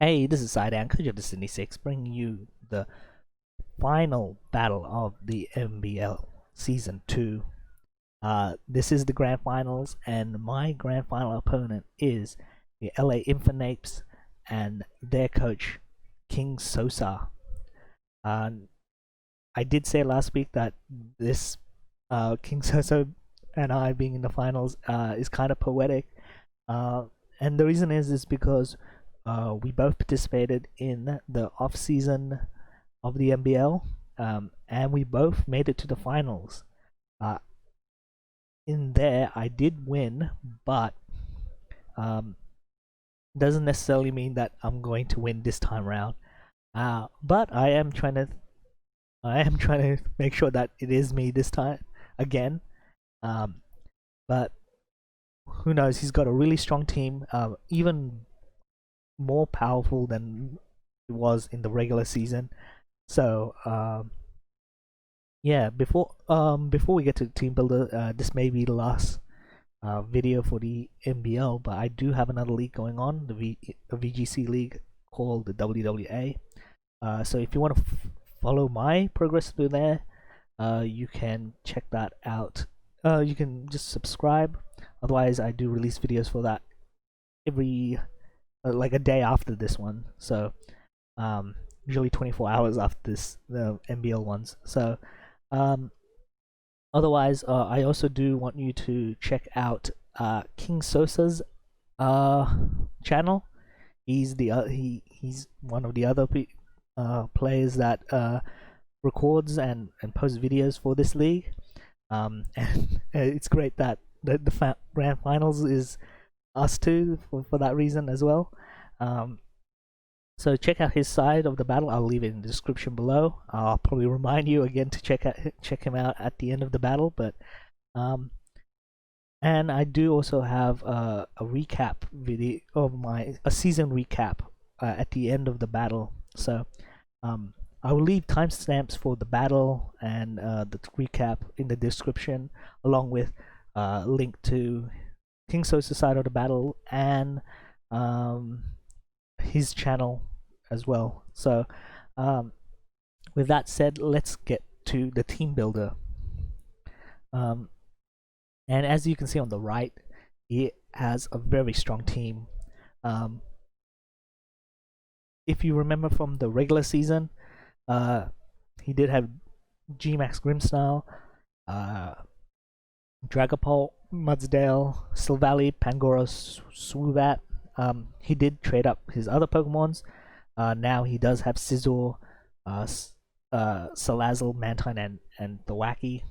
Hey, this is Sidean, coach of the Sydney Six, bringing you the final battle of the MBL Season 2. This is the Grand Finals, and my Grand Final opponent is the LA Infernape and their coach, King Sosa. I did say last week that this King Sosa and I being in the finals is kind of poetic. And the reason is because we both participated in the off season of the MBL, and we both made it to the finals. In there, I did win, but doesn't necessarily mean that I'm going to win this time around. But I am trying to make sure that it is me this time again. But who knows? He's got a really strong team, even more powerful than it was in the regular season. So yeah, before we get to the team builder, this may be the last video for the MBL, but I do have another league going on, the VGC league called the WWA. So if you want to follow my progress through there, you can check that out. You can just subscribe. Otherwise, I do release videos for that every like a day after this one. So usually 24 hours after the MBL ones. So otherwise, I also do want you to check out King Sosa's channel. He's he's one of the other players that records and posts videos for this league. And it's great that the grand finals is us two for that reason as well. So check out his side of the battle. I'll leave it in the description below. I'll probably remind you again to check him out at the end of the battle. But and I do also have a recap video of a season recap at the end of the battle. So I will leave timestamps for the battle and the recap in the description, along with a link to King Sosa's side of the battle and his channel as well. So with that said, let's get to the team builder. And as you can see on the right, he has a very strong team. If you remember from the regular season, he did have G-Max Grimstyle, Dragapult, Mudsdale, Silvally, Pangoro, Swoobat. He did trade up his other Pokemons. Now he does have Scizor, Salazzle, Mantine, and the Wacky.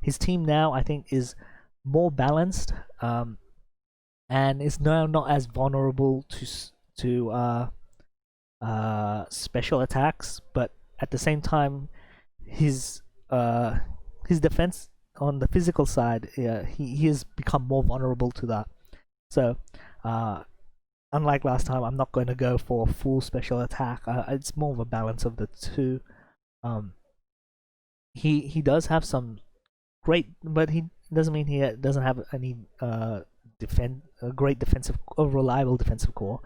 His team now, I think, is more balanced, and is now not as vulnerable to special attacks. But at the same time, his defense on the physical side, he has become more vulnerable to that. So unlike last time, I'm not going to go for a full special attack. It's more of a balance of the two. He does have some great, but he doesn't mean he doesn't have any great defensive or reliable defensive core.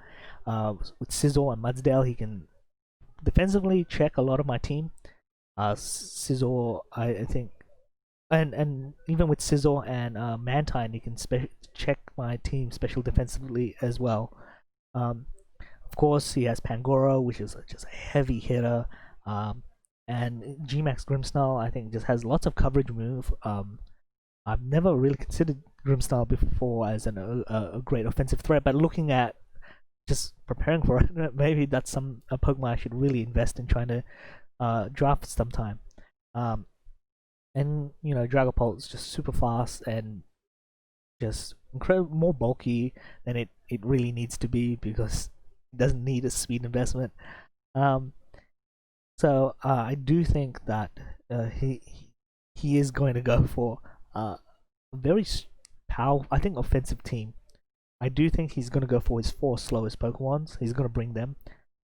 With Scizor and Mudsdale, he can defensively check a lot of my team. Scizor, I think, and even with Scizor and Mantine, he can check my team special defensively as well. Of course, he has Pangoro, which is just a heavy hitter, and G-Max Grimstyle, I think, just has lots of coverage move. I've never really considered Grimstyle before as a great offensive threat, but looking at just preparing for it, maybe that's a Pokemon I should really invest in trying to draft sometime. And you know, Dragapult is just super fast and just incredible, more bulky than it really needs to be, because it doesn't need a speed investment. So I do think that he is going to go for a very powerful, I think, offensive team. I do think he's going to go for his 4 slowest Pokemons. He's going to bring them.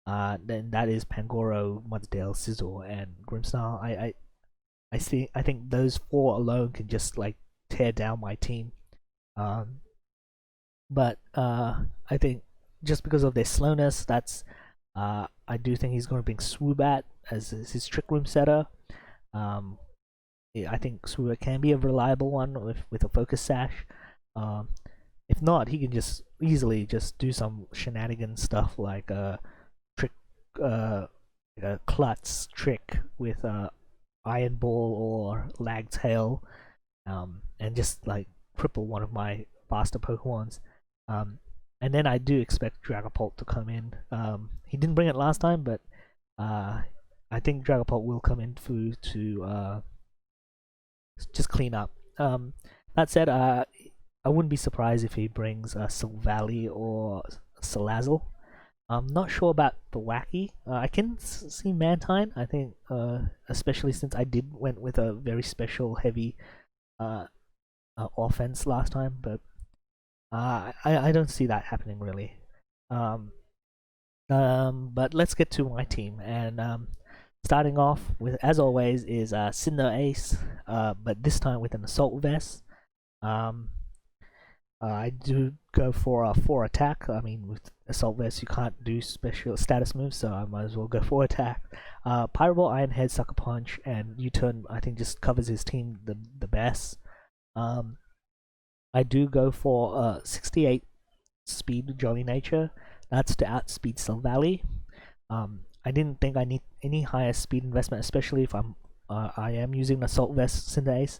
Then that is Pangoro, Mudsdale, Scizor, and Grimstyle. I think those 4 alone can just like tear down my team. But I think just because of their slowness, I do think he's going to bring Swoobat as his Trick Room setter. I think Swoobat can be a reliable one with a Focus Sash. If not, he can just easily just do some shenanigan stuff like a trick, like a Klutz trick with Iron Ball or Lag Tail, and just like cripple one of my faster Pokemons. And then I do expect Dragapult to come in. He didn't bring it last time, but I think Dragapult will come in to just clean up. That said, I wouldn't be surprised if he brings Silvally or Salazzle. I'm not sure about the Wacky. I can see Mantine. I think, especially since I went with a very special heavy offense last time, but I don't see that happening really. But let's get to my team, and starting off with, as always, is Cinderace, but this time with an Assault Vest. I do go for a 4 attack. I mean, with Assault Vest, you can't do special status moves, so I might as well go for attack. Pyro Ball, Iron Head, Sucker Punch, and U-Turn, I think, just covers his team the best. I do go for 68 speed Jolly Nature. That's to outspeed Silvally. I didn't think I need any higher speed investment, especially if I am using the Assault Vest Cinderace,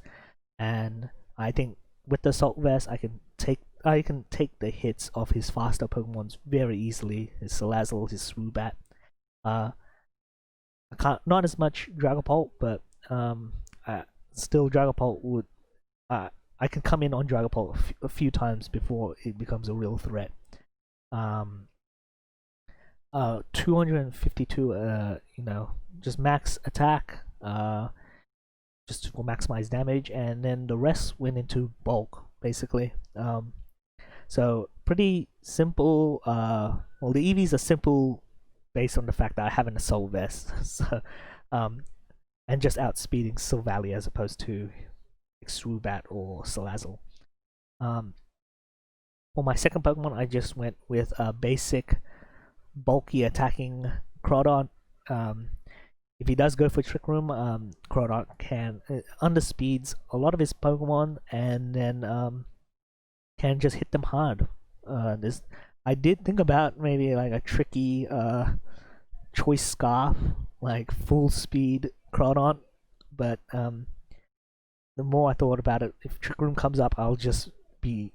and I think with the Assault Vest I can take the hits of his faster Pokemons very easily. His Salazzle, his Swoobat. I can't, not as much Dragapult, but still Dragapult would. I can come in on Dragapult a few times before it becomes a real threat. 252, just max attack, just for maximize damage, and then the rest went into bulk, basically. So pretty simple. Well, the EVs are simple based on the fact that I have an Assault Vest, so, and just outspeeding Silvally as opposed to Swoobat or Salazzle. For my second Pokemon, I just went with a basic bulky attacking Crawdon. If he does go for Trick Room, Crawdon can underspeeds a lot of his Pokemon, and then can just hit them hard. I did think about maybe like a tricky Choice Scarf, like full speed Crawdon, but the more I thought about it, if Trick Room comes up, I'll just be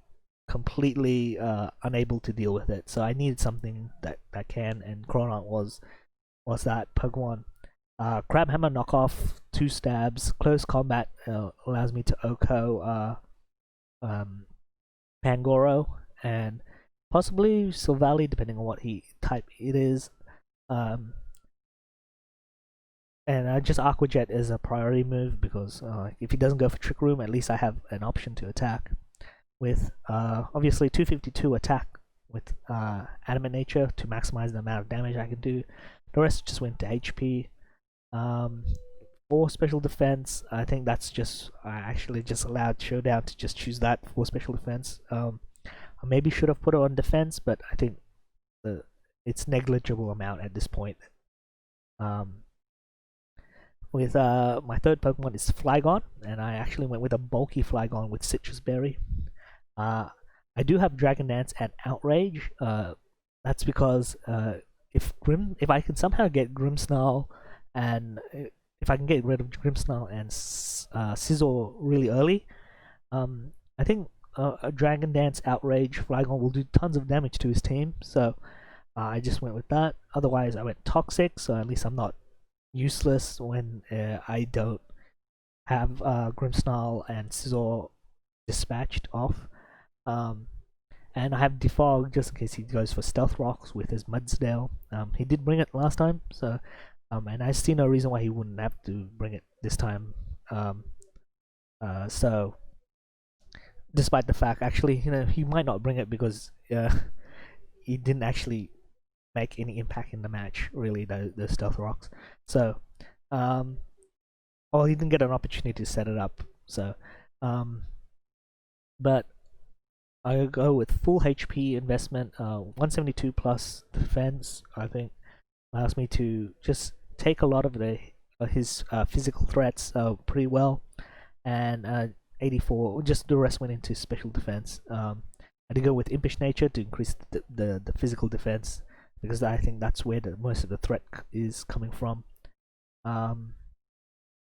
completely unable to deal with it. So I needed something that can, and Crawdon was that Pokemon. Crabhammer knockoff, 2 stabs, close combat allows me to OHKO Pangoro and possibly Silvally, depending on what type it is. And I just Aqua Jet as a priority move because if he doesn't go for Trick Room, at least I have an option to attack with. Obviously 252 attack with Adamant Nature to maximize the amount of damage I can do. The rest just went to HP. For special defense, I think that's just, I actually just allowed Showdown to just choose that for special defense. I maybe should have put it on defense, but I think it's negligible amount at this point. With my third Pokemon is Flygon, and I actually went with a bulky Flygon with Citrus Berry. I do have Dragon Dance and Outrage. That's because if I can somehow get Grimmsnarl, and if I can get rid of Grimmsnarl and Scizor really early, I think a Dragon Dance Outrage Flygon will do tons of damage to his team. So I just went with that. Otherwise, I went Toxic, so at least I'm not useless when I don't have Grimmsnarl and Scizor dispatched off. And I have Defog just in case he goes for Stealth Rocks with his Mudsdale. He did bring it last time, so and I see no reason why he wouldn't have to bring it this time. So despite the fact, actually, he might not bring it because he didn't actually make any impact in the match, really, the Stealth Rocks. So, he didn't get an opportunity to set it up. So, but I go with full HP investment, 172 plus defense. I think allows me to just take a lot of his physical threats pretty well, and 84. Just the rest went into special defense. I did go with impish nature to increase the physical defense because I think that's where the most of the threat is coming from.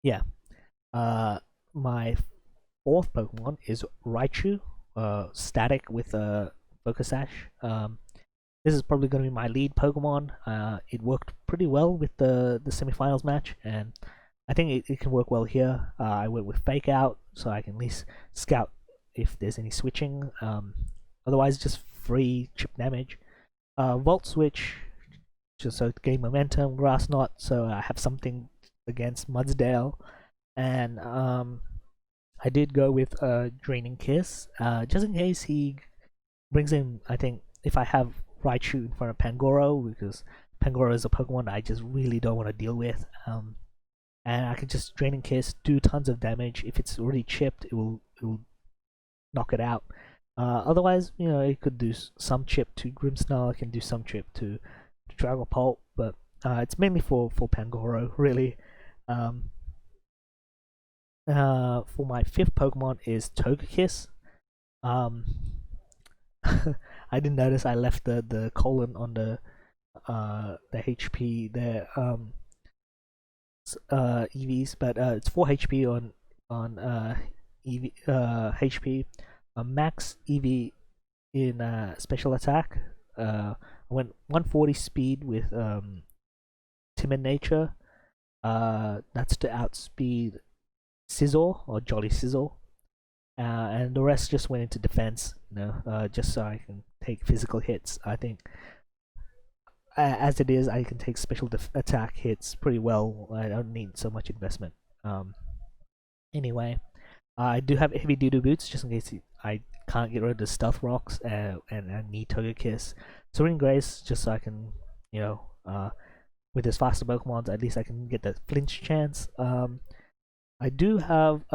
Yeah. My fourth Pokemon is Raichu, static with a Focus Sash. This is probably going to be my lead Pokemon. It worked pretty well with the semifinals match, and I think it can work well here. I went with Fake Out, so I can at least scout if there's any switching. Otherwise, just free chip damage. Volt Switch, just so to gain momentum. Grass Knot, so I have something against Mudsdale. And I did go with Draining Kiss, just in case he brings in, I think, if I have Raichu in front of Pangoro, because Pangoro is a Pokemon I just really don't want to deal with. And I could just Draining Kiss, do tons of damage. If it's already chipped, it will knock it out. Otherwise, it could do some chip to Grimmsnarl, it can do some chip to Dragapult, but it's mainly for Pangoro, really. For my fifth Pokemon is Togekiss. I didn't notice I left the colon on the HP there. EVs, but it's 4 HP on EV HP. Max EV in special attack. I went 140 speed with Timid Nature. That's to outspeed Sizzle or Jolly Sizzle. And the rest just went into defense, just so I can take physical hits. I think, as it is, I can take special attack hits pretty well. I don't need so much investment. Anyway, I do have heavy duty boots just in case I can't get rid of the stealth rocks, and I need Togekiss. Serene Grace, just so I can, with his faster Pokemon, at least I can get the flinch chance. I do have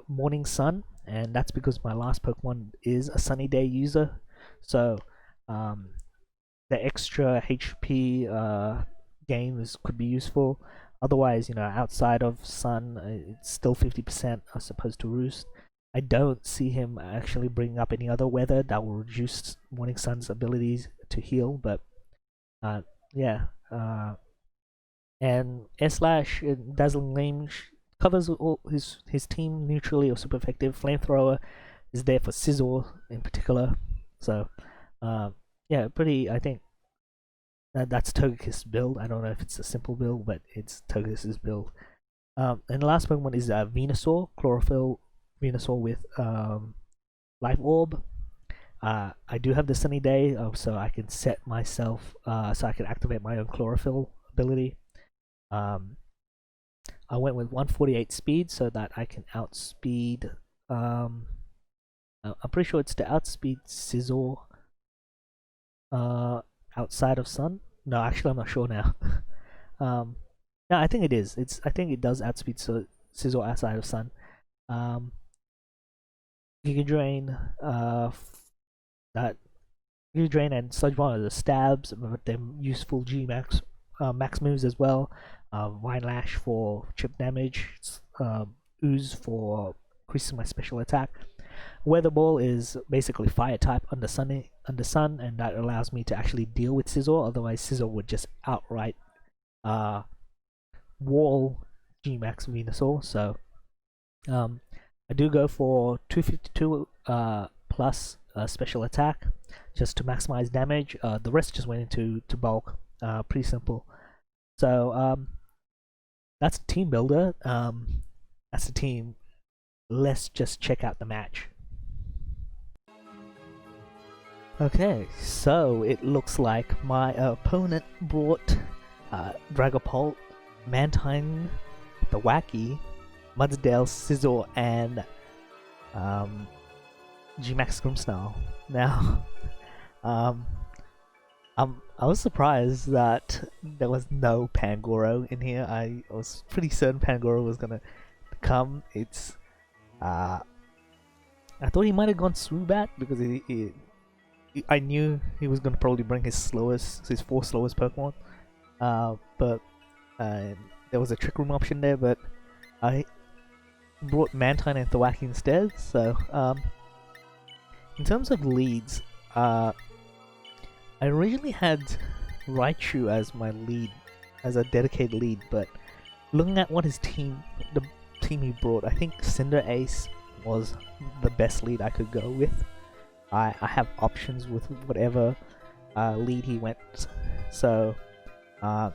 Morning Sun, and that's because my last Pokemon is a Sunny Day user, so the extra HP gain could be useful. Otherwise, outside of Sun, it's still 50% as opposed to Roost. I don't see him actually bringing up any other weather that will reduce Morning Sun's abilities to heal, but yeah. And S-Slash, Dazzling Gleam, covers all his team neutrally or super effective. Flamethrower is there for Sizzle in particular. So, yeah, I think that's Togekiss build. I don't know if it's a simple build, but it's Togekiss build. And the last Pokemon is Venusaur, Chlorophyll Venusaur with Life Orb. I do have the Sunny Day, so I can set myself, so I can activate my own Chlorophyll ability. I went with 148 speed so that I can outspeed. I'm pretty sure it's to outspeed Sizzle outside of Sun. No, actually, I'm not sure now. No, I think it is. I think it does outspeed Sizzle outside of Sun. Giga Drain, Giga Drain and Sludge Bomb are the stabs, but they're useful G-Max max moves as well. Vine Lash for chip damage, Ooze for increasing my special attack. Weather Ball is basically fire type under sun, and that allows me to actually deal with Sizzle. Otherwise, Sizzle would just outright wall G-Max Venusaur. So I do go for 252 plus special attack just to maximize damage. The rest just went into bulk. Pretty simple. So that's a team builder. That's a team. Let's just check out the match. Okay, so it looks like my opponent brought Dragapult, Mantine, the Wacky, Mudsdale, Sizzle, and G-Max Grimmsnarl. Now, I was surprised that there was no Pangoro in here. I was pretty certain Pangoro was gonna come. It's I thought he might have gone Swoobat because I knew he was gonna probably bring his 4 slowest Pokemon. But there was a Trick Room option there, but I brought Mantine and Thwackey instead. So in terms of leads, I originally had Raichu as my lead, as a dedicated lead, but looking at what the team he brought, I think Cinderace was the best lead I could go with. I have options with whatever lead he went, so I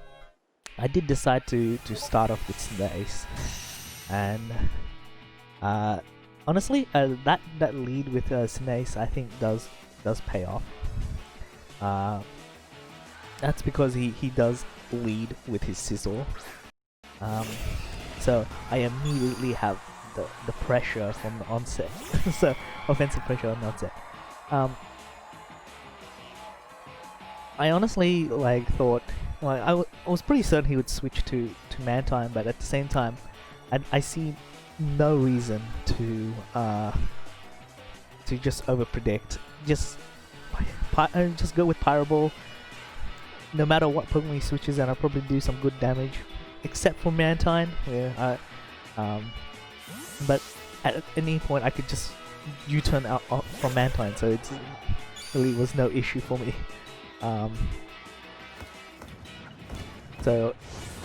did decide to start off with Cinderace, and honestly, that lead with Cinderace I think does pay off. That's because he does lead with his Scizor, so I immediately have the pressure from the onset, so offensive pressure on the onset. I honestly thought, I was pretty certain he would switch to Mantine, but at the same time, I see no reason to just overpredict. Just go with Pyro Ball. No matter what Pokemon he switches, and I'll probably do some good damage, except for Mantine, where but at any point I could just U-turn out from Mantine, so it really was no issue for me. So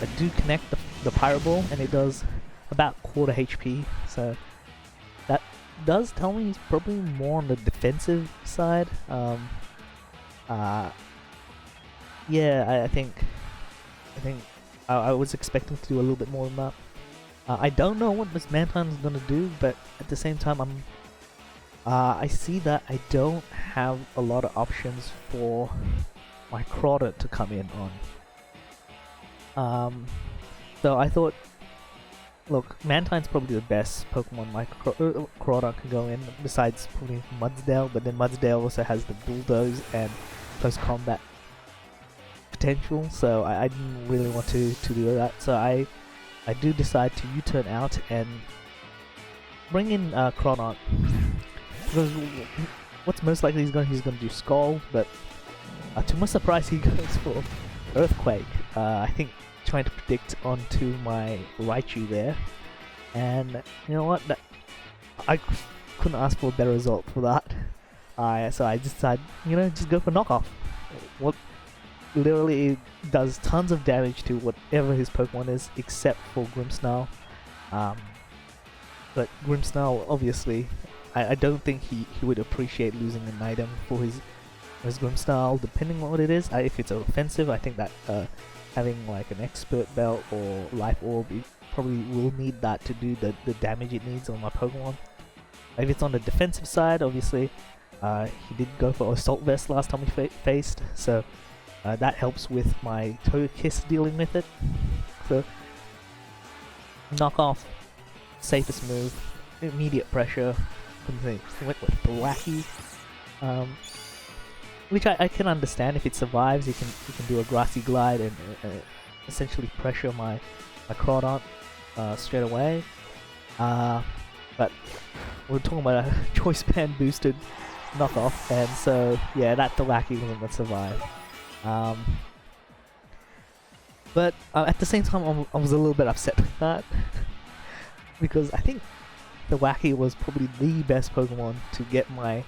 I do connect the Pyro Ball, and it does about quarter HP, so that does tell me he's probably more on the defensive side. Yeah, I think I was expecting to do a little bit more than that. I don't know what this Mantine's gonna do, but at the same time, I see that I don't have a lot of options for my Crawdad to come in on. So I thought, look, Mantine's probably the best Pokemon my Crawdad can go in, besides probably Mudsdale, but then Mudsdale also has the Bulldoze and close combat potential, so I didn't really want to do that. So I do decide to U-turn out and bring in Crawdad, because what's most likely he's going to do Scald, but to my surprise he goes for Earthquake. I think trying to predict onto my Raichu there, and you know what, I couldn't ask for a better result for that. So I decided, just go for Knockoff. What literally does tons of damage to whatever his Pokemon is, except for Grimmsnarl. But Grimmsnarl, obviously, I don't think he would appreciate losing an item for his Grimmsnarl, depending on what it is. If it's offensive, I think that having an Expert Belt or Life Orb, it probably will need that to do the damage it needs on my Pokemon. If it's on the defensive side, obviously, he did go for Assault Vest last time we faced, so that helps with my Togekiss dealing with it. So, Knockoff, safest move, immediate pressure. Went with Thwackey, which I can understand. If it survives, you can do a Grassy Glide and essentially pressure my Crawdad straight away. But we're talking about a Choice Band boosted Knockoff, and so yeah, that Thwackey wasn't gonna survive. But at the same time, I was a little bit upset with that because I think Thwackey was probably the best Pokemon to get my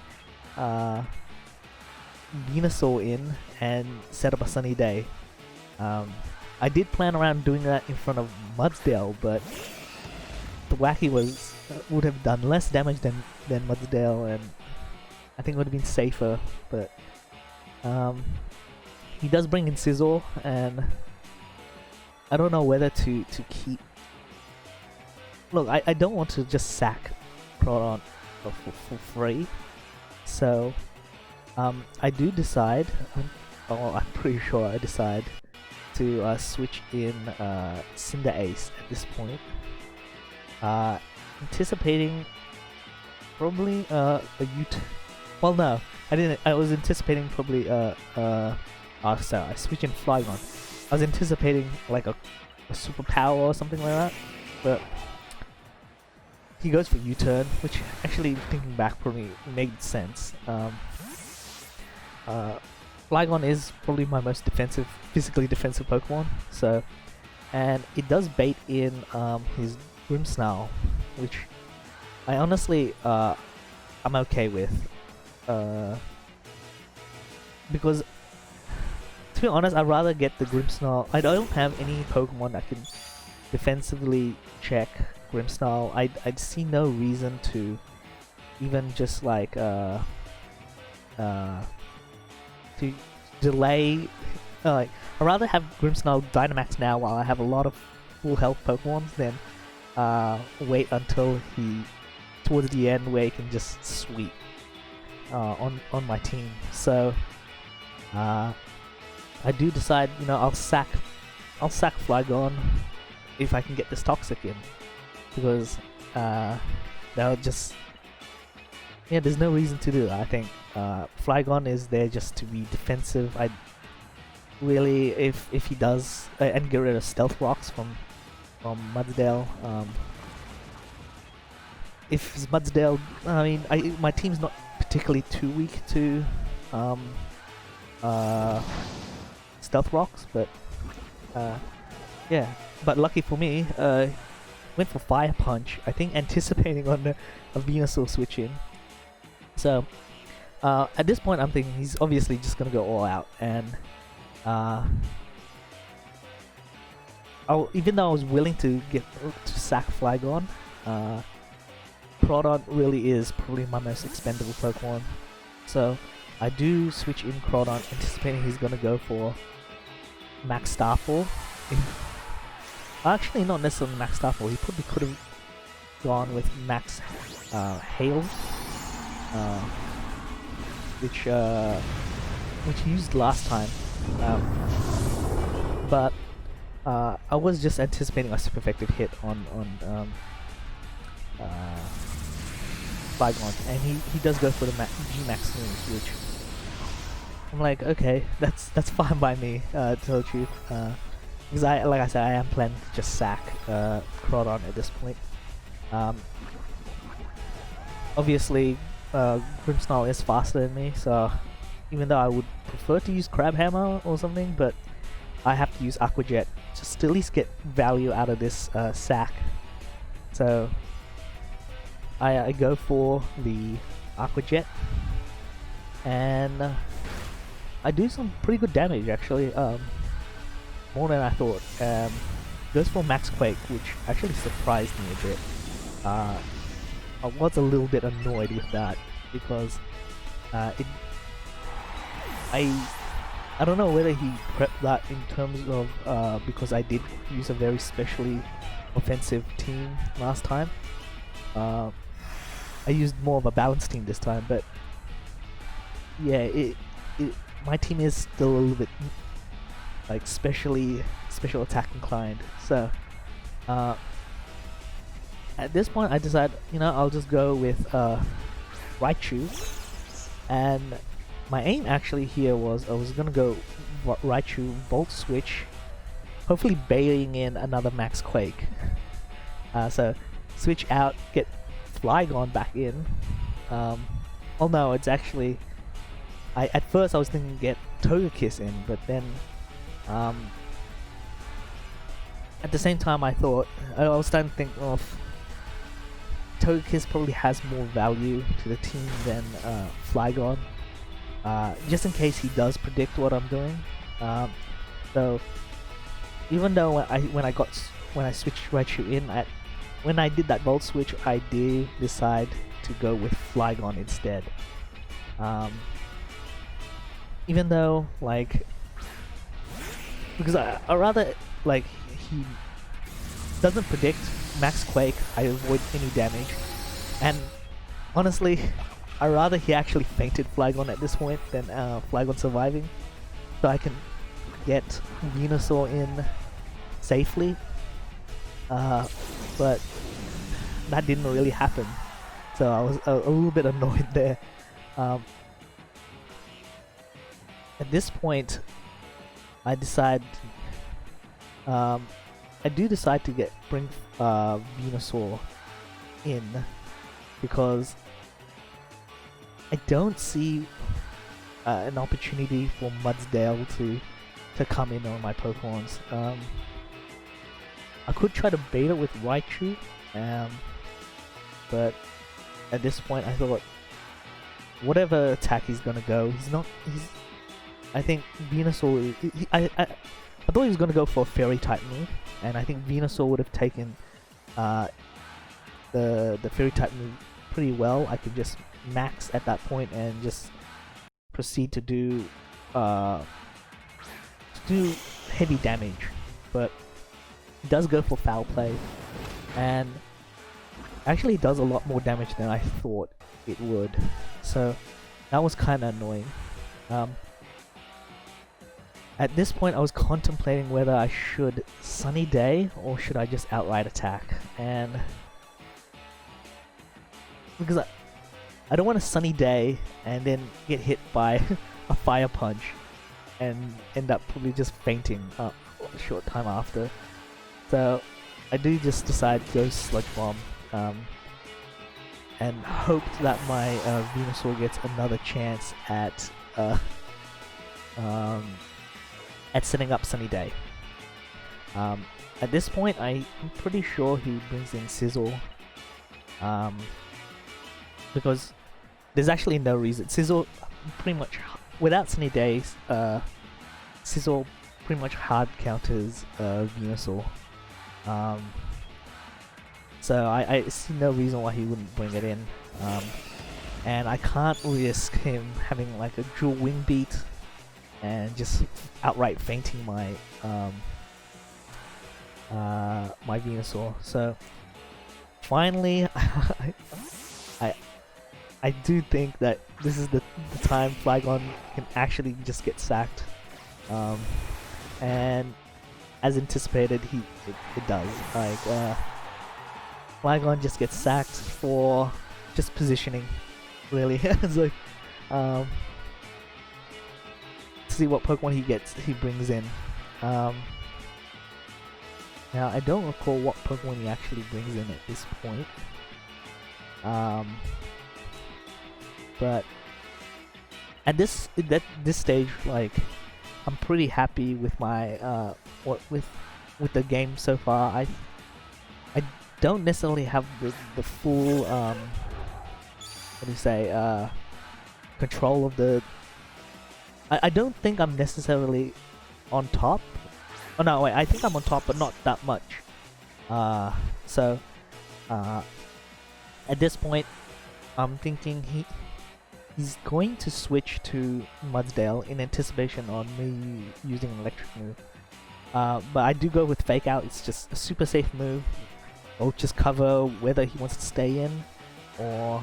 Venusaur in and set up a sunny day. I did plan around doing that in front of Mudsdale, but Thwackey would have done less damage than Mudsdale, and I think it would have been safer. But he does bring in Scizor, and I don't know whether to keep. Look, I don't want to just sack Crawdad for free, so I do decide. I'm pretty sure I decide to switch in Cinderace at this point. Anticipating probably a well, no, I didn't. I was anticipating probably sorry, I switched in Flygon. I was anticipating like a superpower or something like that, but he goes for U-turn, which actually thinking back probably made sense. Flygon is probably my most physically defensive Pokemon, so, and it does bait in his Grimmsnarl, which I honestly I'm okay with, because to be honest, I'd rather get the Grimmsnarl. I don't have any Pokemon that can defensively check Grimmsnarl. I'd see no reason to even just like to delay. Like, I'd rather have Grimmsnarl Dynamax now while I have a lot of full health Pokemon than wait until he towards the end where he can just sweep on my team. So I do decide, you know, I'll sack Flygon if I can get this Toxic in, because they'll just, yeah, there's no reason to do that. I think Flygon is there just to be defensive. I really, if he does and get rid of Stealth Rocks from Mudsdale. If it's Mudsdale, I mean, my team's not particularly too weak to Stealth Rocks, but yeah. But lucky for me, went for Fire Punch. I think anticipating on a Venusaur switch in. So at this point, I'm thinking he's obviously just gonna go all out, and even though I was willing to sack Flygon, Crawdon really is probably my most expendable Pokemon. So I do switch in Crawdon, anticipating he's gonna go for Max Starfall. Actually, not necessarily Max Starfall. He probably could have gone with Max Hail, which he used last time. But I was just anticipating a super effective hit on Flygon, and he does go for the G-Max moves, which I'm like, okay, that's fine by me, to tell the truth. Because like I said, I am planning to just sack Crawdon at this point. Obviously, Grimmsnarl is faster than me, so even though I would prefer to use Crab Hammer or something, but I have to use Aqua Jet just to at least get value out of this sack. So I go for the Aqua Jet, and I do some pretty good damage actually. More than I thought. Goes for Max Quake, which actually surprised me a bit. I was a little bit annoyed with that because I don't know whether he prepped that in terms of because I did use a very specially offensive team last time. I used more of a balanced team this time, but yeah, my team is still a little bit like special attack inclined. So at this point I decide, you know, I'll just go with Raichu, and my aim actually here was I was gonna go Raichu Volt Switch, hopefully baiting in another Max Quake. So switch out, get Flygon back in. Oh no, it's actually, at first I was thinking get Togekiss in, but then at the same time I thought, I was starting to think of Togekiss probably has more value to the team than Flygon, just in case he does predict what I'm doing. So even though when I switched Raichu in, when I did that Volt Switch, I did decide to go with Flygon instead. Even though, like, because I rather, like, he doesn't predict Max Quake, I avoid any damage, and honestly, I rather he actually fainted Flygon at this point than Flygon surviving, so I can get Venusaur in safely. But that didn't really happen, so I was a little bit annoyed there. At this point, I do decide to bring Venusaur in, because I don't see an opportunity for Mudsdale to come in on my Pokemons. I could try to bait it with Raichu, but at this point I thought whatever attack he's gonna go, I think Venusaur. I thought he was gonna go for a Fairy type move, and I think Venusaur would have taken the Fairy type move pretty well. I could just max at that point and just proceed to do heavy damage, but he does go for Foul Play, and actually does a lot more damage than I thought it would. So that was kind of annoying. At this point, I was contemplating whether I should Sunny Day or should I just outright attack, and because I don't want a Sunny Day and then get hit by a Fire Punch and end up probably just fainting a short time after. So I do just decide to go Sludge Bomb, and hope that my Venusaur gets another chance at setting up Sunny Day. At this point, I'm pretty sure he brings in Sizzle, because there's actually no reason. Sizzle pretty much, without Sunny Days, Sizzle pretty much hard counters Venusaur. So I see no reason why he wouldn't bring it in. And I can't risk him having like a dual wing beat and just outright fainting my my Venusaur. So finally, I do think that this is the time Flygon can actually just get sacked, and as anticipated, it does. Like Flygon just gets sacked for just positioning. Really, it's like see what Pokemon he brings in. Now I don't recall what Pokemon he actually brings in at this point. But at this stage, like, I'm pretty happy with my with the game so far. I don't necessarily have the full what do you say, control of the. I don't think I'm necessarily on top. Oh no, wait, I think I'm on top, but not that much. So at this point, I'm thinking he's going to switch to Mudsdale in anticipation on me using an electric move. But I do go with Fake Out. It's just a super safe move. I'll just cover whether he wants to stay in or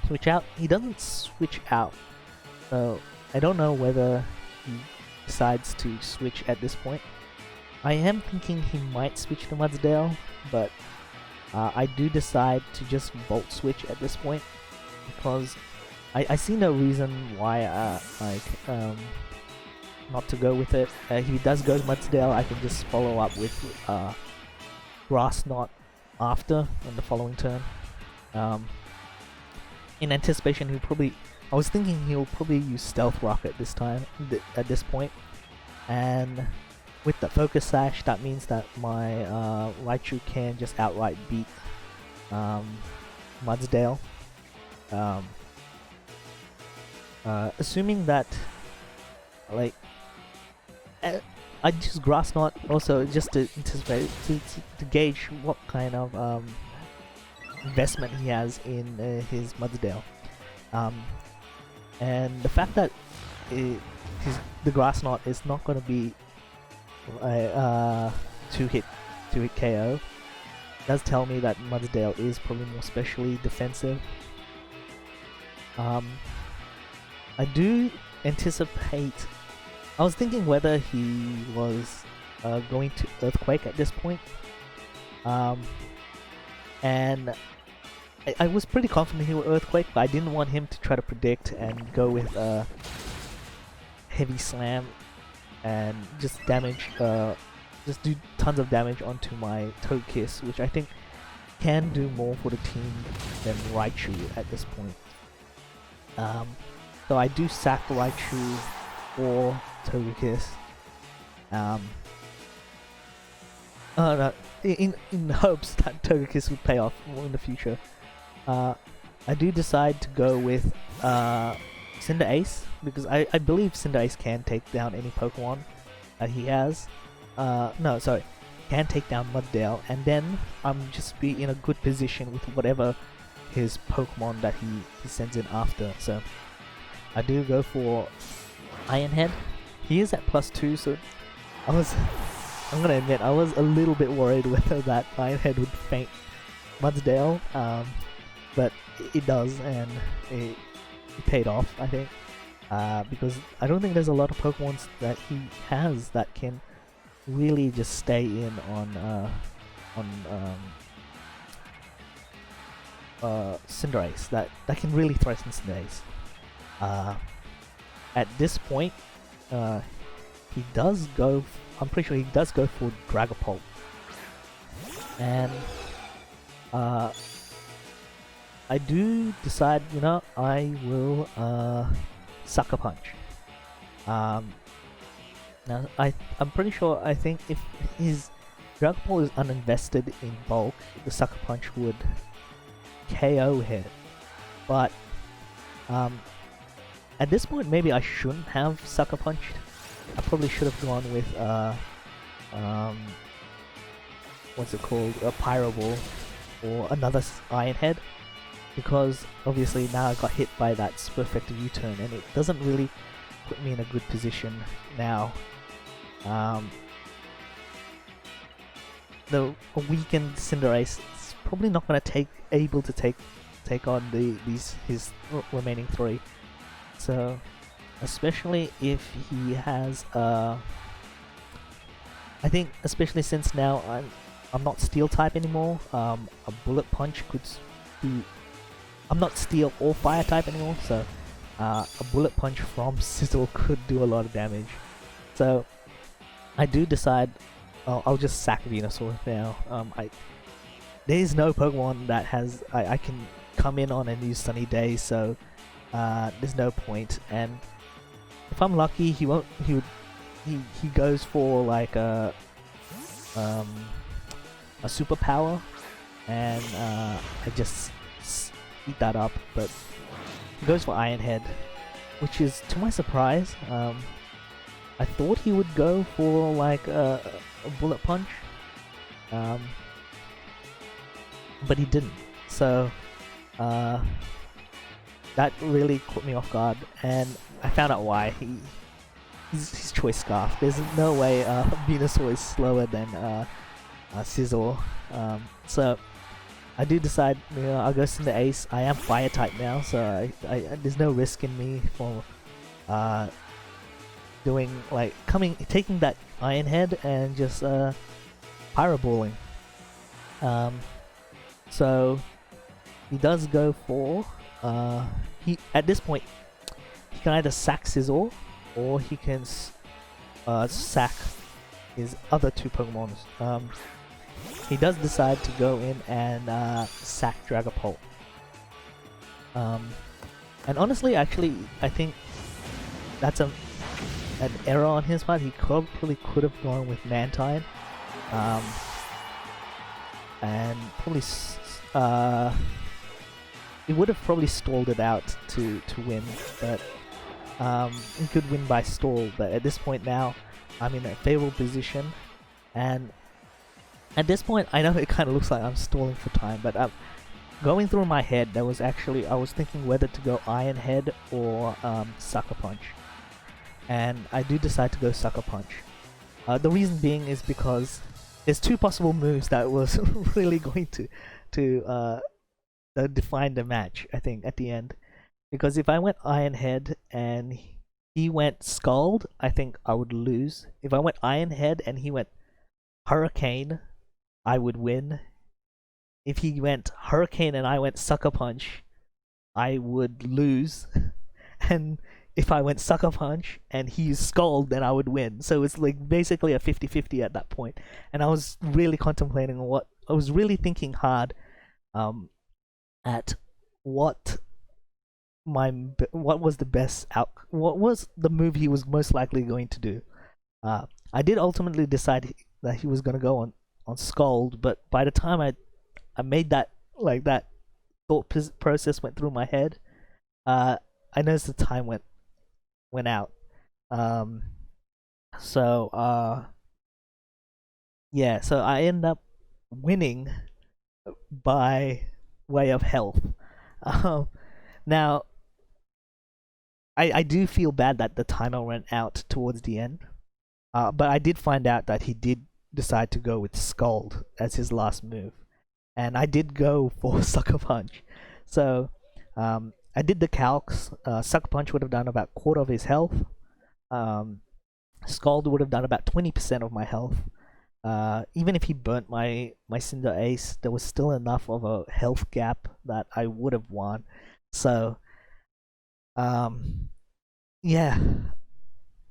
switch out. He doesn't switch out, so I don't know whether he decides to switch at this point. I am thinking he might switch to Mudsdale, but I do decide to just Volt Switch at this point, because I see no reason why not to go with it. If he does go to Mudsdale, I can just follow up with Grass Knot after on the following turn. In anticipation, I was thinking he'll probably use Stealth Rocket this time, at this point, and with the Focus Sash, that means that my Raichu can just outright beat Mudsdale. Assuming that, like, I just Grass Knot also just to anticipate, to gauge what kind of investment he has in his Mudsdale. And the fact that the Grass Knot is not going to be two hit KO does tell me that Mudsdale is probably more specially defensive. I do anticipate. I was thinking whether he was going to Earthquake at this point, and I was pretty confident he would Earthquake, but I didn't want him to try to predict and go with Heavy Slam and just damage, just do tons of damage onto my Togekiss, which I think can do more for the team than Raichu at this point. So I do sack Raichu for Togekiss. No, in hopes that Togekiss would pay off more in the future. I do decide to go with Cinderace because I believe Cinderace can take down any Pokemon that he has. No, sorry, can take down Muddale, and then I'm just be in a good position with whatever his Pokemon that he sends in after. So I do go for Iron Head. He is at +2, so I'm gonna admit I was a little bit worried whether that Iron Head would faint Mudsdale, but it does, and it paid off, I think, because I don't think there's a lot of Pokemon that he has that can really just stay in on Cinderace, that can really threaten Cinderace. At this point, he does go. I'm pretty sure he does go for Dragapult, and I do decide, you know, I will Sucker Punch. Now I'm pretty sure. I think if his Dragapult is uninvested in bulk, the Sucker Punch would KO hit. But at this point, maybe I shouldn't have Sucker Punched. I probably should have gone with what's it called, a Pyro Ball or another Iron Head, because obviously now I got hit by that Perfect U-turn and it doesn't really put me in a good position now. The weakened Cinderace is probably not going to able to take on his remaining 3. So especially if he has I think especially since now I'm not Steel type anymore, a Bullet Punch could do. I'm not Steel or Fire type anymore, so a Bullet Punch from Sizzle could do a lot of damage. So I do decide I'll just sack Venusaur now. There is no Pokemon that has I can come in on and use Sunny Day, so there's no point. And if I'm lucky, he goes for like a superpower, and I just eat that up. But he goes for Iron Head, which is, to my surprise, I thought he would go for like a Bullet Punch, but he didn't. So that really caught me off guard, and I found out why. His Choice Scarf. There's no way Venusaur is slower than Sizzle. So I do decide, you know, I'll go Cinderace. I am Fire type now, so there's no risk in me for taking that Iron Head and just Pyro Balling. So he does go for at this point he can either sack Sizzle or he can sack his other 2 Pokemon. He does decide to go in and sack Dragapult. And honestly, actually, I think that's an error on his part. He probably could have gone with Mantine, and probably he would have probably stalled it out to win, but he could win by stall. But at this point now, I'm in a favorable position, and at this point, I know it kind of looks like I'm stalling for time, but going through my head, I was thinking whether to go Iron Head or Sucker Punch, and I do decide to go Sucker Punch. The reason being is because there's 2 possible moves that was really going to define the match, I think, at the end. Because if I went Iron Head and he went Scald, I think I would lose. If I went Iron Head and he went Hurricane, I would win. If he went Hurricane and I went Sucker Punch, I would lose. And if I went Sucker Punch and he Scald, then I would win. So it's like basically a 50-50 at that point. And I was really contemplating I was really thinking hard at what what was the best what was the move he was most likely going to do. I did ultimately decide that he was going to go on Scold, but by the time I made that, like, that thought process went through my head, I noticed the time went out. Um, so yeah, so I end up winning by way of health. Um, Now, I do feel bad that the timer ran out towards the end, but I did find out that he did decide to go with Scald as his last move, and I did go for Sucker Punch. So I did the calcs. Sucker Punch would have done about quarter of his health. Scald would have done about 20% of my health. Even if he burnt my Cinder Ace, there was still enough of a health gap that I would have won. So yeah.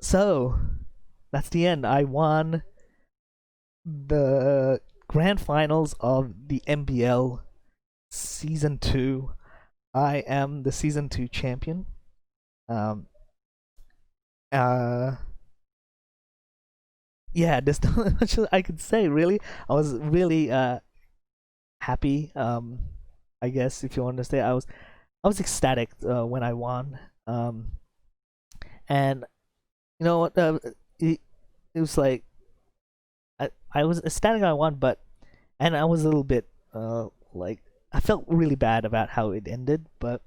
So that's the end. I won the grand finals of the MBL season 2. I am the season 2 champion. Um yeah, there's not much I could say, really. I was really happy, I guess, if you want to say. I was ecstatic when I won. And you know what, it was like I was ecstatic I won, but and I was a little bit like, I felt really bad about how it ended, but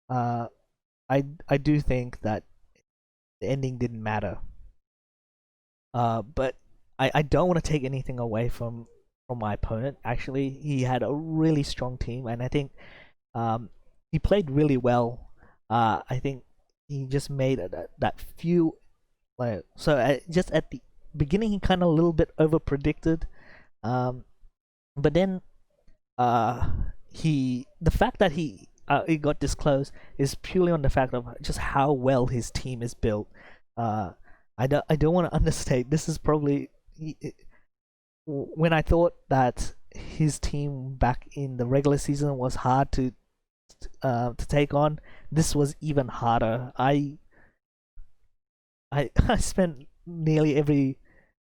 uh I do think that the ending didn't matter. But I don't want to take anything away from my opponent. Actually, he had a really strong team, and I think he played really well. I think he just made that few, like, so just at the beginning he kind of a little bit over predicted, but then the fact that he got this close is purely on the fact of just how well his team is built. Uh, I don't want to understate. This is probably when I thought that his team back in the regular season was hard to take on. This was even harder. I spent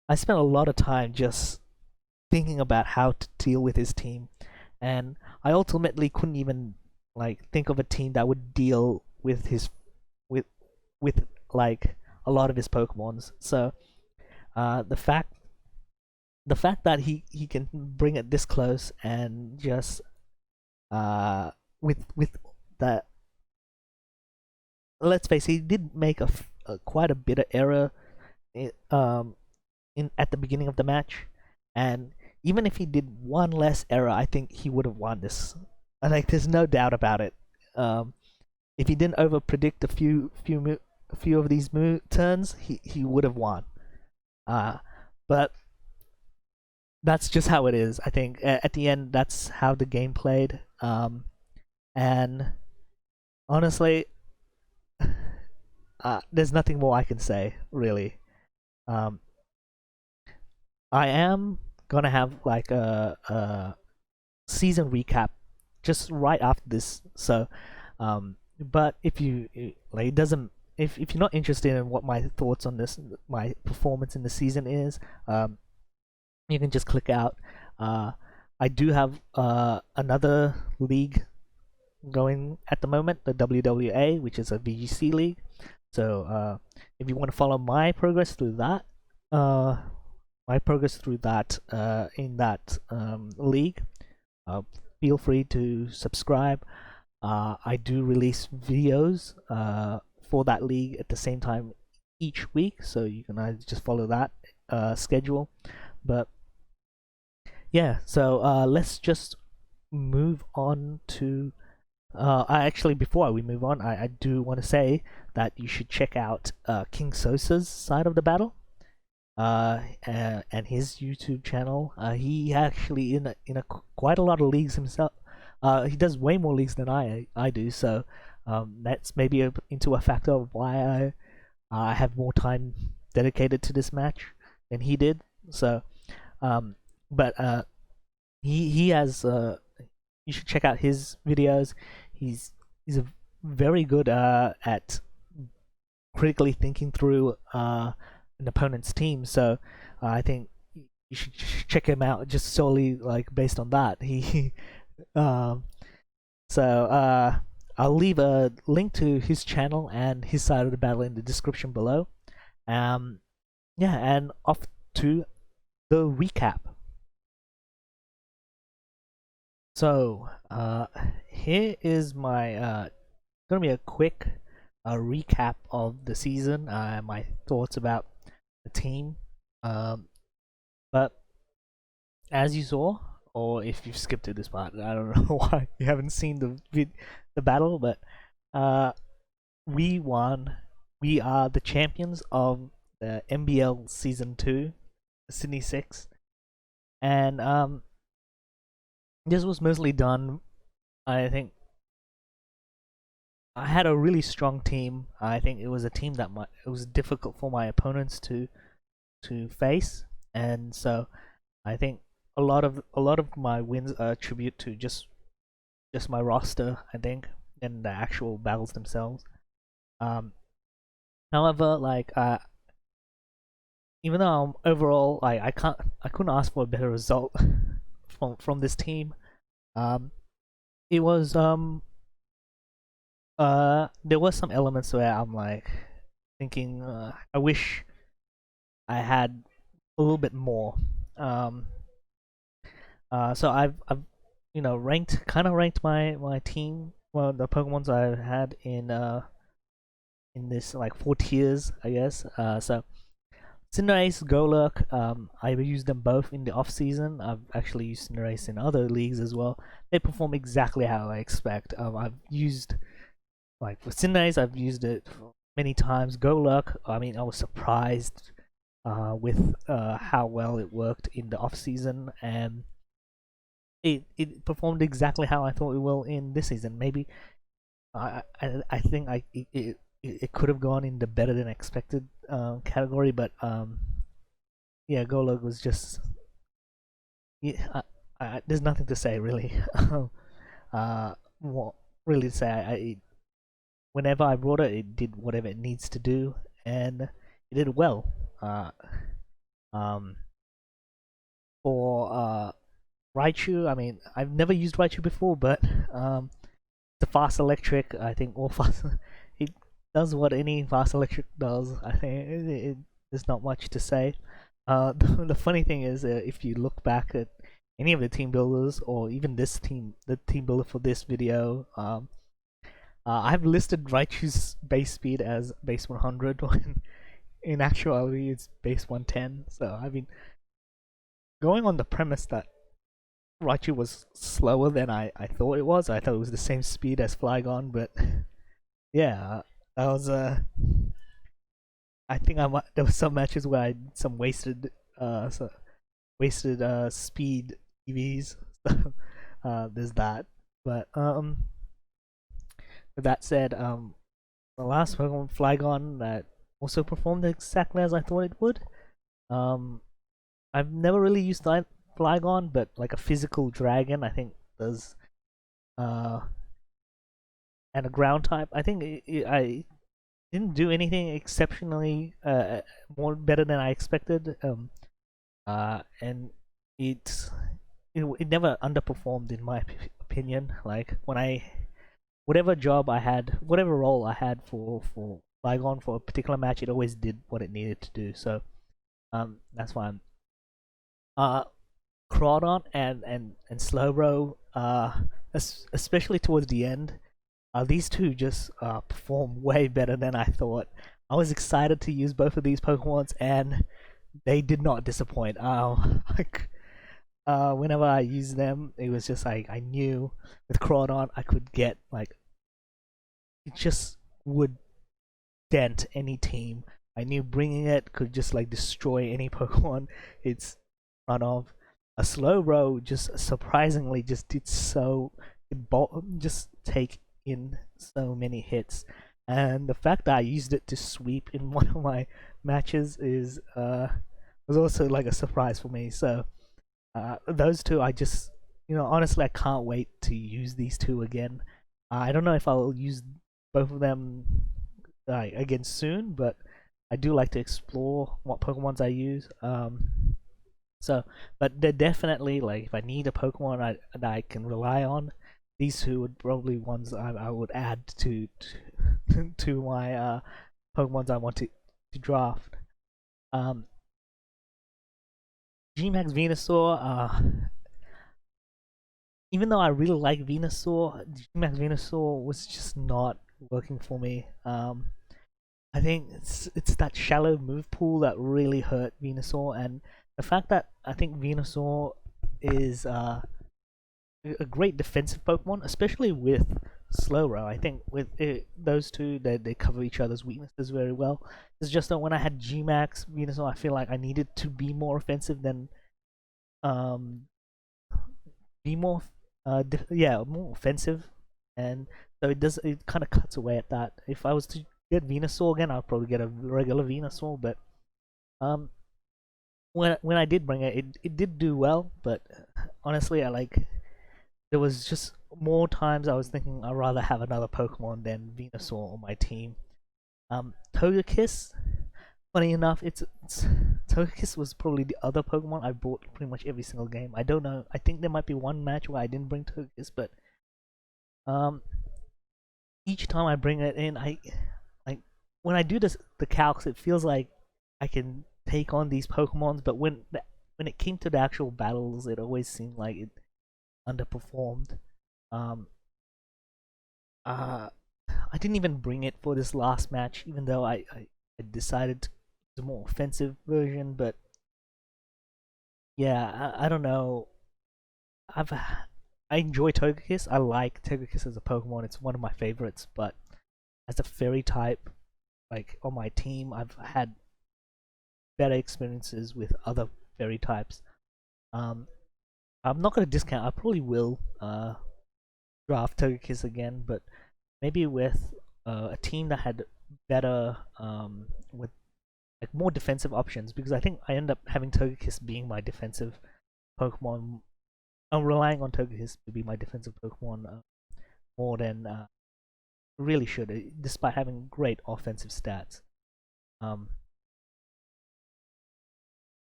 I spent a lot of time just thinking about how to deal with his team, and I ultimately couldn't even, like, think of a team that would deal with his with with like a lot of his Pokemons. So the fact that he can bring it this close and just with that, let's face it, he did make quite a bit of error in, at the beginning of the match, and even if he did one less error, I think he would have won this. Like, there's no doubt about it. If he didn't over predict a few of these turns, he would have won. But that's just how it is. I think at the end, that's how the game played. And honestly, there's nothing more I can say, really. I am gonna have like a season recap just right after this. So, but if you like, it doesn't. If you're not interested in what my thoughts on this, my performance in the season is, you can just click out. I do have another league going at the moment, the WWA, which is a VGC league. So if you want to follow my progress through that, in that league, feel free to subscribe. I do release videos for that league at the same time each week, so you can either just follow that schedule. But yeah, so let's just move on to actually, before we move on, I do want to say that you should check out King Sosa's side of the battle, and his YouTube channel. He actually in quite a lot of leagues himself. He does way more leagues than I do, so that's maybe into a factor of why I have more time dedicated to this match than he did. So, but he has you should check out his videos. He's a very good at critically thinking through an opponent's team. So I think you should check him out just solely like based on that. He um, I'll leave a link to his channel and his side of the battle in the description below. Yeah, and off to the recap. So here is my gonna be a quick recap of the season, my thoughts about the team. But as you saw, or if you've skipped to this part, I don't know why you haven't seen the battle, but we won. We are the champions of the MBL Season 2, Sydney 6. And this was mostly done, I think, I had a really strong team. I think it was a team that it was difficult for my opponents to face, and so I think a lot of my wins are attribute to just my roster, I think, and the actual battles themselves. However, like even though overall I couldn't ask for a better result from this team. It was there was some elements where I'm like thinking I wish I had a little bit more. So I've ranked my team, well, the Pokemons I had in this like 4 tiers, I guess. So Cinderace, Golurk, I've used them both in the off season. I've actually used Cinderace in other leagues as well. They perform exactly how I expect. I've used, like for Cinderace, I've used it many times. Golurk, I mean, I was surprised with how well it worked in the off season, and it performed exactly how I thought it will in this season. Maybe I think it could have gone in the better than expected category, but yeah, Golurk was just, yeah, there's nothing to say really. What really to say? Whenever I brought it, it did whatever it needs to do, and it did well. For Raichu, I mean, I've never used Raichu before, but the fast electric, I think all fast it does what any fast electric does. I think there's not much to say. The funny thing is, if you look back at any of the team builders, or even this team, the team builder for this video, I've listed Raichu's base speed as base 100 when in actuality it's base 110. So I've been going on the premise that Raichu was slower than I thought it was. I thought it was the same speed as Flygon, but yeah, that was I think there was some matches where I had some wasted speed EVs. So there's that. But with that said, the last Pokemon, Flygon, that also performed exactly as I thought it would. I've never really used Flygon, but like a physical dragon, I think does, and a ground type. I think I didn't do anything exceptionally more better than I expected. And it never underperformed in my opinion. Like when whatever job I had, whatever role I had for Flygon for a particular match, it always did what it needed to do. So that's fine. Crawdon and Slowbro, especially towards the end, these two just perform way better than I thought. I was excited to use both of these Pokemons, and they did not disappoint. Like, whenever I used them, it was just like I knew with Crawdon I could get, like, it just would dent any team. I knew bringing it could just like destroy any Pokemon it's front of. A Slowbro just surprisingly just did so, just take in so many hits, and the fact that I used it to sweep in one of my matches is was also like a surprise for me. So those two, I just honestly, I can't wait to use these two again. I don't know if I'll use both of them again soon, but I do like to explore what Pokemons I use. So, but they're definitely like if I need a Pokemon that I can rely on, these two would probably ones I would add to my Pokemons I want to draft. Um, Gmax Venusaur, even though I really like Venusaur, Gmax Venusaur was just not working for me. I think it's that shallow move pool that really hurt Venusaur, and the fact that I think Venusaur is a great defensive Pokemon, especially with Slowbro. I think with those two, they cover each other's weaknesses very well. It's just that when I had Gmax Venusaur, I feel like I needed to be more offensive than um be more more offensive, and so it kind of cuts away at that. If I was to get Venusaur again, I'd probably get a regular Venusaur, but um when I did bring it, it did do well, but honestly, there was just more times I was thinking I'd rather have another Pokemon than Venusaur on my team. Togekiss, funny enough, it's Togekiss was probably the other Pokemon I bought pretty much every single game. I don't know. I think there might be one match where I didn't bring Togekiss, but um, each time I bring it in, I like when I do the calcs, it feels like I can take on these Pokemons, but when it came to the actual battles, it always seemed like it underperformed. Um, uh, I didn't even bring it for this last match, even though I decided to the more offensive version. But yeah, I don't know. I've I enjoy Togekiss. I like Togekiss as a Pokemon. It's one of my favorites. But as a fairy type, like on my team, I've had better experiences with other fairy types. Um, I'm not gonna discount. I probably will draft Togekiss again, but maybe with a team that had better with like more defensive options, because I think I end up having Togekiss being my defensive Pokemon. I'm relying on Togekiss to be my defensive Pokemon more than really should, despite having great offensive stats. Um,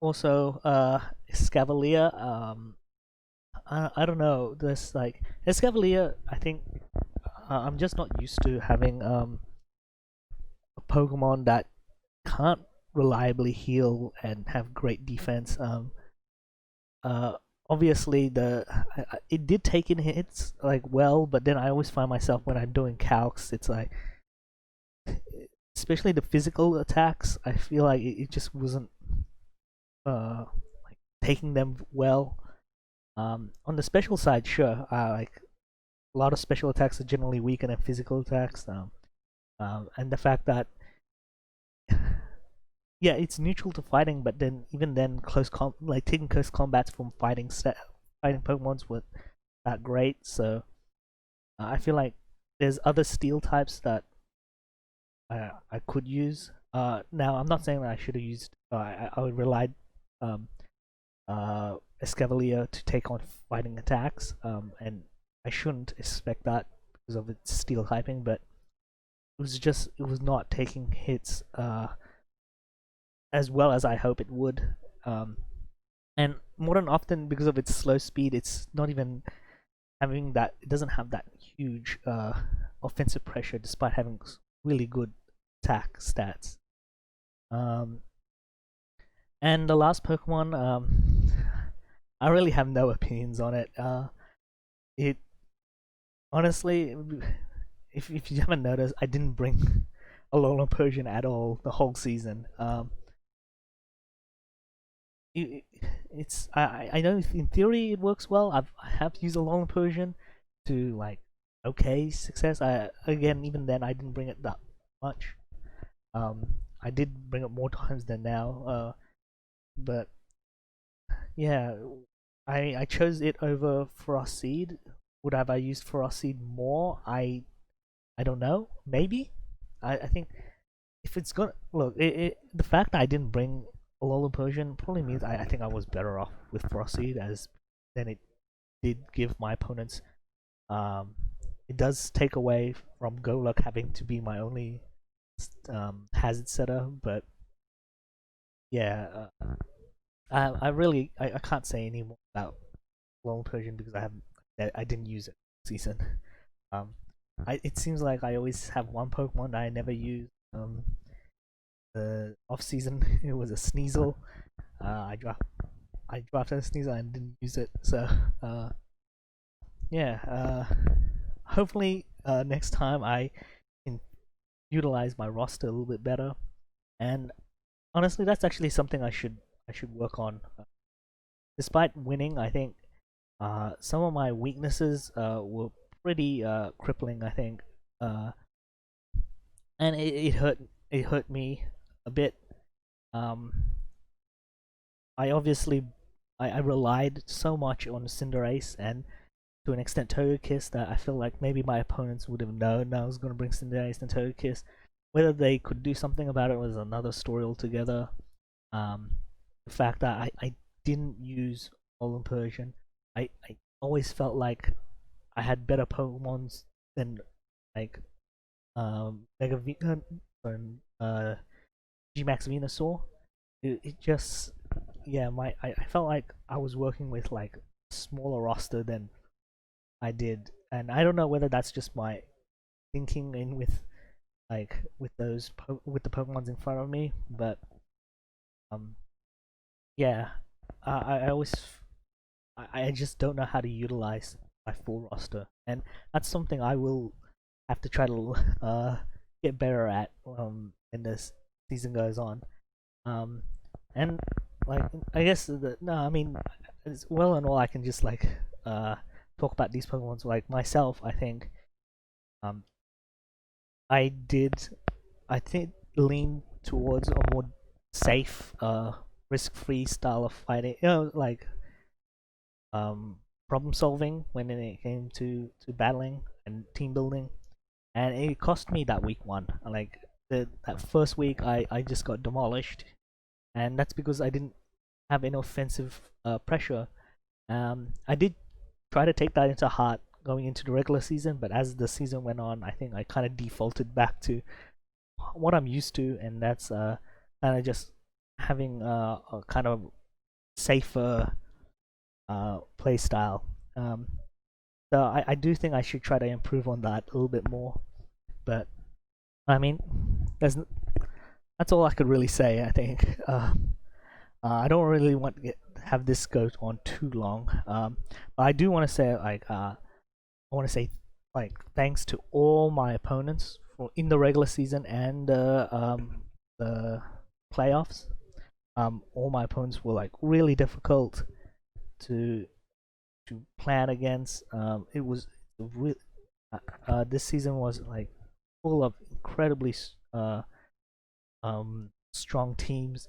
Also, Escavalier. I don't know. This like Escavalier. I think I'm just not used to having a Pokemon that can't reliably heal and have great defense. Uh, Obviously it did take in hits like well, but then I always find myself when I'm doing calcs, it's like, especially the physical attacks, I feel like it just wasn't like taking them well. On the special side, sure, like a lot of special attacks are generally weaker than physical attacks. And the fact that yeah, it's neutral to fighting, but then even then, like taking close combats from fighting Pokemon's were that great. So I feel like there's other steel types that I could use. Now I'm not saying that I should have used. I would rely um Escavalier to take on fighting attacks. And I shouldn't expect that because of its steel typing, but it was not taking hits as well as I hope it would. Um, and more than often, because of its slow speed, it's not even having that. It doesn't have that huge offensive pressure, despite having really good attack stats. Um, and the last Pokemon, I really have no opinions on it. It honestly, if you haven't noticed, I didn't bring a Alolan Persian at all the whole season. It's I know in theory it works well. I have used a long Persian to like okay success. I again even then I didn't bring it that much. I did bring it more times than now. But yeah, I chose it over Frost Seed. Would have I used Frost Seed more? I don't know. Maybe. I think if it's gonna look the fact that I didn't bring Alolan Persian probably means I think I was better off with Frostseed as than it did give my opponents. It does take away from Golok having to be my only hazard setter, but yeah, I can't say any more about Lone Persian because I didn't use it this season. Um, it seems like I always have one Pokemon I never use. The off season it was a Sneasel. I drafted a Sneasel and didn't use it. So yeah, hopefully next time I can utilize my roster a little bit better. And honestly, that's actually something I should work on. Despite winning, I think some of my weaknesses were pretty crippling. I think, uh, and it hurt me a bit. Um, I obviously I relied so much on Cinderace and to an extent Togekiss that I feel like maybe my opponents would have known I was going to bring Cinderace and Togekiss. Whether they could do something about it was another story altogether. Um, the fact that I didn't use Alolan Persian, I always felt like I had better Pokemons than like Mega and Gmax Venusaur. It just yeah I felt like I was working with like a smaller roster than I did, and I don't know whether that's just my thinking in with like with the Pokemons in front of me, but um yeah, I always I just don't know how to utilize my full roster, and that's something I will have to try to get better at when this season goes on. Um, and like I guess no, I mean it's well and all I can just like talk about these Pokemons like myself. I think um I did I think lean towards a more safe risk-free style of fighting. Like um, problem solving when it came to battling and team building, and it cost me that week one. Like that first week, I just got demolished, and that's because I didn't have any offensive pressure. I did try to take that into heart going into the regular season, but as the season went on, I think I kind of defaulted back to what I'm used to, and that's kind of just having a kind of safer play style. Um, so I do think I should try to improve on that a little bit more. But I mean, that's all I could really say. I think I don't really want to have this go on too long. But I do want to say I want to say like thanks to all my opponents for in the regular season and the playoffs. All my opponents were like really difficult to plan against. It was really this season was like full of incredibly strong teams,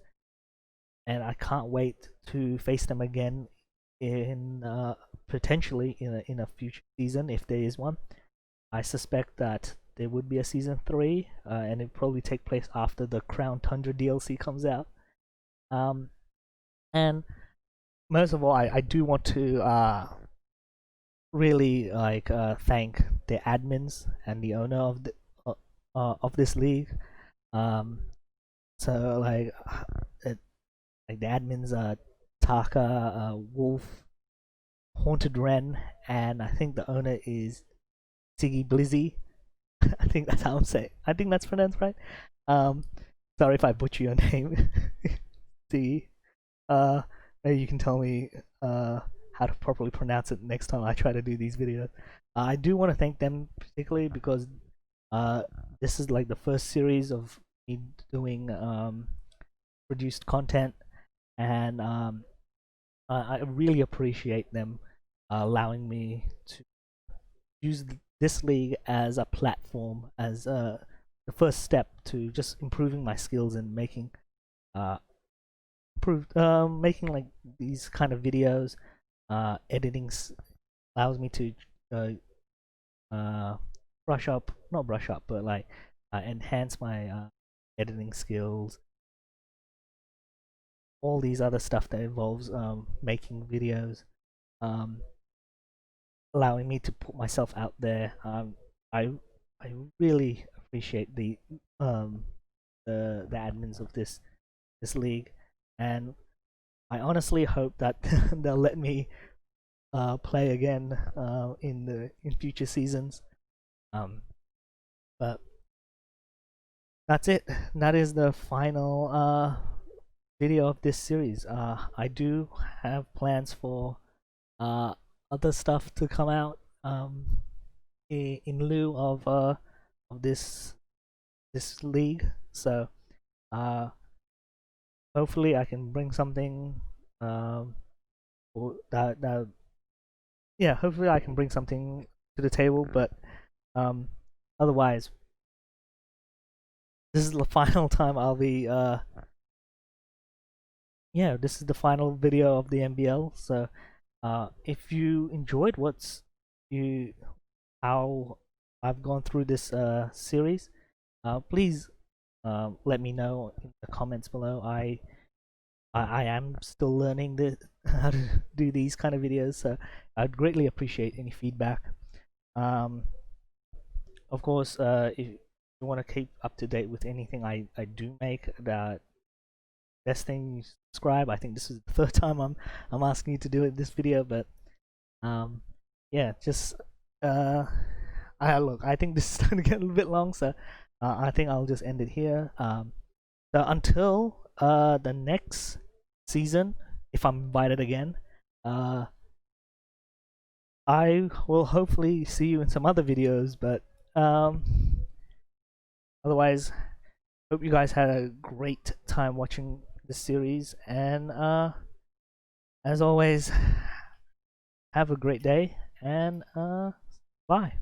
and I can't wait to face them again in potentially in a future season if there is one. I suspect that there would be a season 3, and it probably take place after the Crown Tundra DLC comes out. And most of all, I do want to really like thank the admins and the owner of this league. Um, so like the admins Taka, Wolf, Haunted Wren, and I think the owner is Siggy Blizzy. I think that's how I'm saying. I think that's pronounced right. Um, sorry if I butcher your name. See, maybe you can tell me how to properly pronounce it next time I try to do these videos. I do want to thank them particularly because this is like the first series of me doing produced content, and I really appreciate them allowing me to use this league as a platform, as the first step to just improving my skills and making uh making like these kind of videos. Editing allows me to uh, uh not brush up, but like enhance my editing skills. All these other stuff that involves making videos. Um, allowing me to put myself out there. I I really appreciate the admins of this league, and I honestly hope that they'll let me play again in future seasons. Um, but that's it. That is the final video of this series. I do have plans for other stuff to come out in lieu of this league. So uh, hopefully I can bring something that yeah, hopefully I can bring something to the table. But um, otherwise, this is the final time I'll be yeah, this is the final video of the MBL. So if you enjoyed you how I've gone through this series, please let me know in the comments below. I am still learning how to do these kind of videos, so I'd greatly appreciate any feedback. Um, of course, if you want to keep up to date with anything I do make, the best thing you subscribe. I think this is the third time I'm asking you to do it this video, but yeah, just look, I think this is starting to get a little bit long, so I think I'll just end it here. So until the next season, if I'm invited again, I will hopefully see you in some other videos, but otherwise, hope you guys had a great time watching this series, and as always, have a great day, and bye.